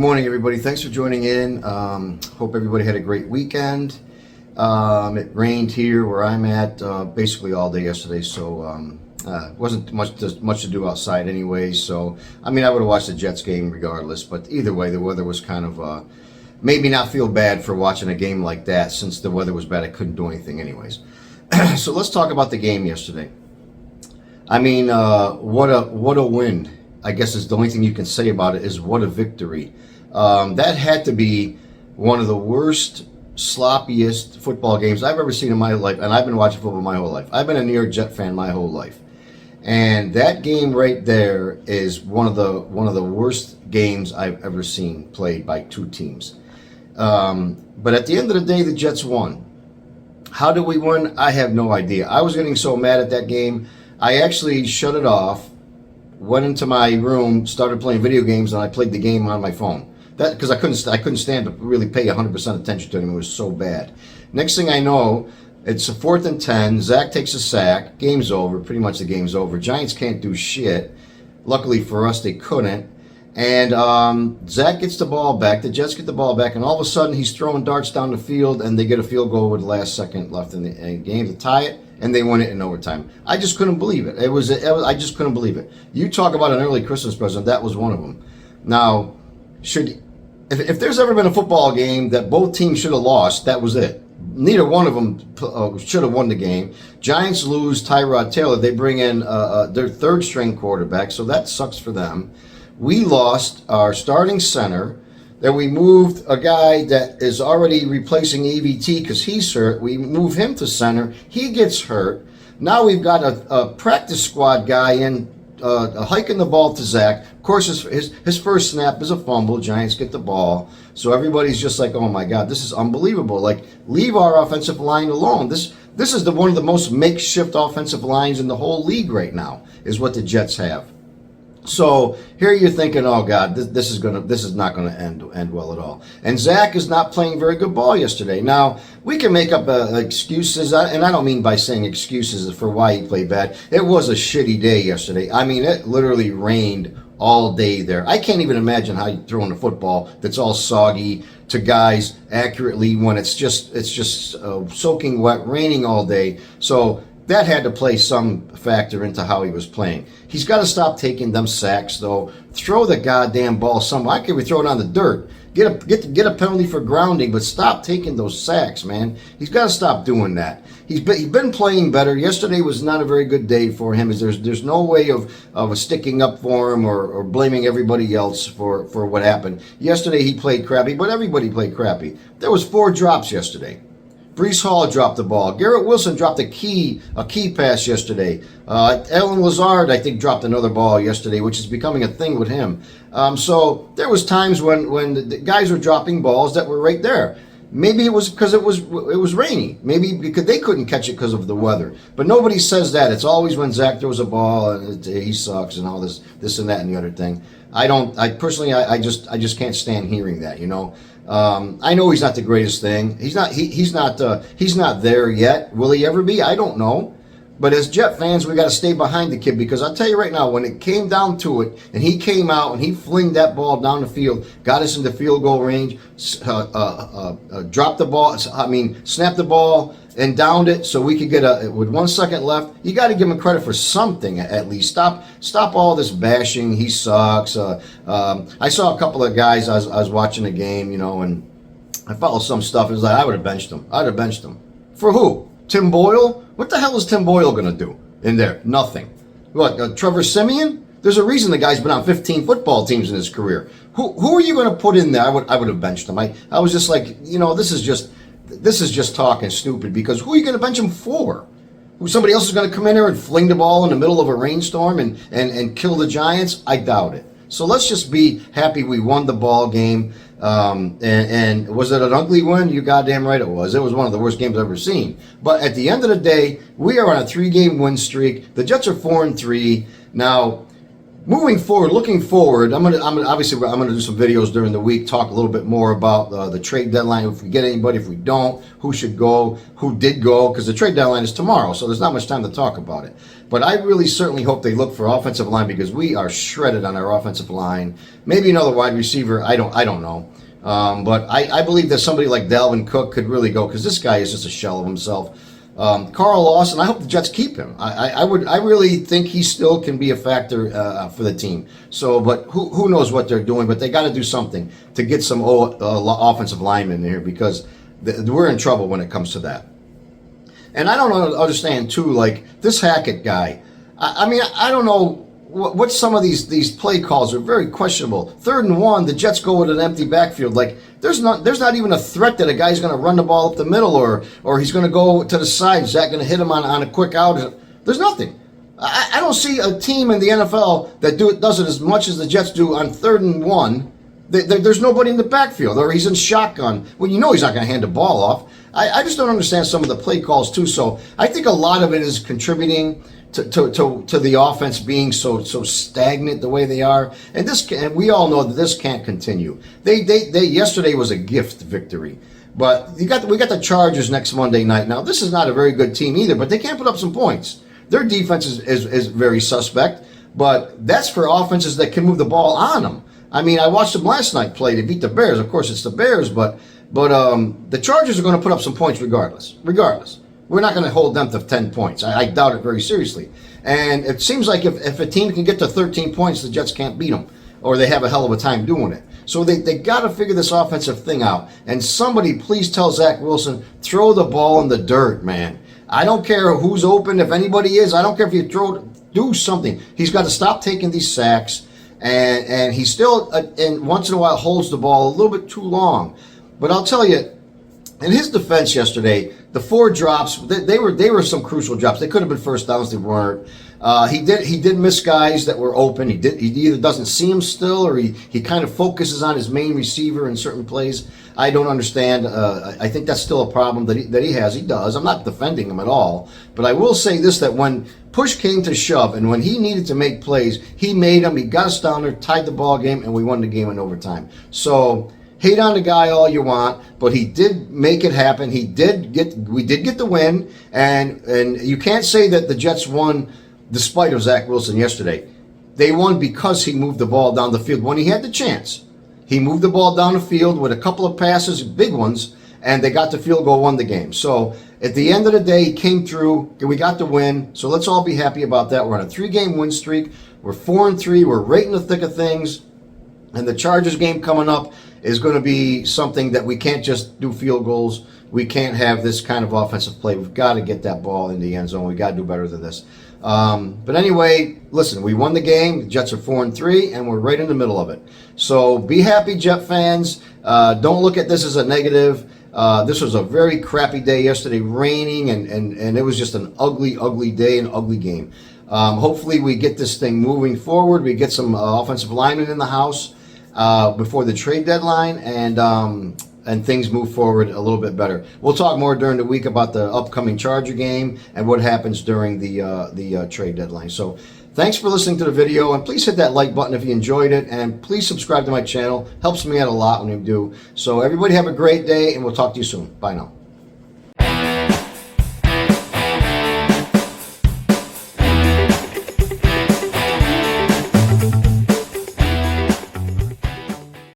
morning, everybody. Thanks for joining in. Hope everybody had a great weekend. It rained here where I'm at basically all day yesterday, so wasn't much to do outside anyway. So, I mean, I would have watched the Jets game regardless, but either way, the weather was kind of made me not feel bad for watching a game like that. Since the weather was bad, I couldn't do anything anyways. So let's talk about the game yesterday. I mean, what a win. I guess is the only thing you can say about it is what a victory. That had to be one of the worst, sloppiest football games I've ever seen in my life, and I've been watching football my whole life. I've been a New York Jet fan my whole life, and that game right there is one of the worst games I've ever seen played by two teams. But at the end of the day, the Jets won. How did we win? I have no idea. I was getting so mad at that game, I actually shut it off, went into my room, started playing video games, and I played the game on my phone. That because I couldn't stand to really pay 100% attention to him. It was so bad. Next thing I know, it's a 4th and 10. Zach takes a sack. Game's over. Pretty much the game's over. Giants can't do shit. Luckily for us, they couldn't. And Zach gets the ball back. The Jets get the ball back, and all of a sudden he's throwing darts down the field, and they get a field goal with the last second left in the game to tie it, and they win it in overtime. I just couldn't believe it. I just couldn't believe it. You talk about an early Christmas present. That was one of them. Now, if there's ever been a football game that both teams should have lost, that was it. Neither one of them should have won the game. Giants lose Tyrod Taylor. They bring in their third-string quarterback, so that sucks for them. We lost our starting center. Then we moved a guy that is already replacing EVT because he's hurt. We move him to center. He gets hurt. Now we've got a practice squad guy in hiking the ball to Zach. Of course, his first snap is a fumble. Giants get the ball. So everybody's just like, oh my God, this is unbelievable. Like, leave our offensive line alone. This is one of the most makeshift offensive lines in the whole league right now, is what the Jets have. So here you're thinking, oh God, this is not gonna end well at all. And Zach is not playing very good ball yesterday. Now we can make up excuses, and I don't mean by saying excuses for why he played bad. It was a shitty day yesterday. I mean, it literally rained all day there. I can't even imagine how you throw in a football that's all soggy to guys accurately when it's just soaking wet, raining all day. So that had to play some factor into how he was playing. He's got to stop taking them sacks, though. Throw the goddamn ball somewhere. I could throw it on the dirt. Get a penalty for grounding, but stop taking those sacks, man. He's got to stop doing that. He's been playing better. Yesterday was not a very good day for him. There's no way of sticking up for him or blaming everybody else for what happened. Yesterday he played crappy, but everybody played crappy. There was 4 drops yesterday. Breece Hall dropped the ball. Garrett Wilson dropped a key pass yesterday. Allen Lazard, I think, dropped another ball yesterday, which is becoming a thing with him. So there was times when the guys were dropping balls that were right there. Maybe it was because it was rainy. Maybe because they couldn't catch it because of the weather. But nobody says that. It's always when Zach throws a ball and he sucks and all this and that and the other thing. I just can't stand hearing that, you know. I know he's not the greatest thing. He's not there yet. Will he ever be? I don't know. But as Jet fans, we got to stay behind the kid, because I'll tell you right now, when it came down to it, and he came out and he flinged that ball down the field, got us into field goal range, dropped the ball, snapped the ball and downed it so we could get with 1 second left. You got to give him credit for something at least. Stop all this bashing. He sucks. I saw a couple of guys. I was watching the game, you know, and I followed some stuff. It was like, I would have benched him. I'd have benched him. For who? Tim Boyle? What the hell is Tim Boyle going to do in there? Nothing. What, Trevor Siemian? There's a reason the guy's been on 15 football teams in his career. Who are you going to put in there? I would have benched him. I was just like, you know, this is just talking stupid, because who are you going to bench him for? Somebody else is going to come in there and fling the ball in the middle of a rainstorm and kill the Giants? I doubt it. So let's just be happy we won the ball game. And was it an ugly win? You goddamn right it was. It was one of the worst games I've ever seen. But at the end of the day, we are on a 3-game win streak. The Jets are 4-3. Now, moving forward, looking forward, I'm gonna do some videos during the week, talk a little bit more about the trade deadline. If we get anybody, if we don't, who should go, who did go, because the trade deadline is tomorrow, so there's not much time to talk about it. But I really certainly hope they look for offensive line, because we are shredded on our offensive line. Maybe another wide receiver. I don't know. But I believe that somebody like Dalvin Cook could really go, because this guy is just a shell of himself. Carl Lawson, I hope the Jets keep him. I really think he still can be a factor for the team. So, but who knows what they're doing? But they got to do something to get some offensive linemen in here, because we're in trouble when it comes to that. And I don't understand too, like this Hackett guy. I mean, I don't know what some of these play calls are very questionable. 3rd and 1, the Jets go with an empty backfield. Like there's not even a threat that a guy's going to run the ball up the middle or he's going to go to the side. Is that going to hit him on a quick out? There's nothing. I don't see a team in the NFL that does it as much as the Jets do on 3rd and 1. There's nobody in the backfield, or he's in shotgun. Well, you know he's not going to hand the ball off. I just don't understand some of the play calls too. So I think a lot of it is contributing to the offense being so stagnant the way they are, and we all know that this can't continue. They yesterday was a gift victory, but we got the Chargers next Monday night. Now this is not a very good team either, but they can't put up some points. Their defense is very suspect, but that's for offenses that can move the ball on them. I mean, I watched them last night play. They beat the Bears. Of course, it's the Bears, but the Chargers are going to put up some points regardless. We're not going to hold them to 10 points. I doubt it very seriously. And it seems like if a team can get to 13 points, the Jets can't beat them, or they have a hell of a time doing it. So they got to figure this offensive thing out. And somebody please tell Zach Wilson, throw the ball in the dirt, man. I don't care who's open, if anybody is. I don't care if you do something. He's got to stop taking these sacks. And he still, and once in a while, holds the ball a little bit too long. But I'll tell you, in his defense yesterday, the 4 drops, they were some crucial drops. They could have been first downs, they weren't. He did miss guys that were open. He either doesn't see him still, or he kind of focuses on his main receiver in certain plays. I don't understand. I think that's still a problem that he has. He does. I'm not defending him at all, but I will say this: that when push came to shove, and when he needed to make plays, he made them. He got us down there, tied the ball game, and we won the game in overtime. So hate on the guy all you want, but he did make it happen. We did get the win, and you can't say that the Jets won despite of Zach Wilson yesterday. They won because he moved the ball down the field when he had the chance. He moved the ball down the field with a couple of passes, big ones, and they got the field goal, won the game. So at the end of the day, he came through, and we got the win. So let's all be happy about that. We're on a 3-game win streak. We're 4-3. We're right in the thick of things. And the Chargers game coming up is going to be something that we can't just do field goals. We can't have this kind of offensive play. We've got to get that ball in the end zone. We've got to do better than this. But anyway, listen, we won the game. The Jets are 4-3, and we're right in the middle of it. So be happy, Jet fans. Don't look at this as a negative. This was a very crappy day yesterday, raining, and it was just an ugly day, an ugly game. Hopefully we get this thing moving forward. We get some offensive linemen in the house before the trade deadline, and things move forward a little bit better. We'll talk more during the week about the upcoming Charger game and what happens during the trade deadline. So thanks for listening to the video, and please hit that like button if you enjoyed it, and please subscribe to my channel. Helps me out a lot when you do. So everybody have a great day, and we'll talk to you soon. Bye now.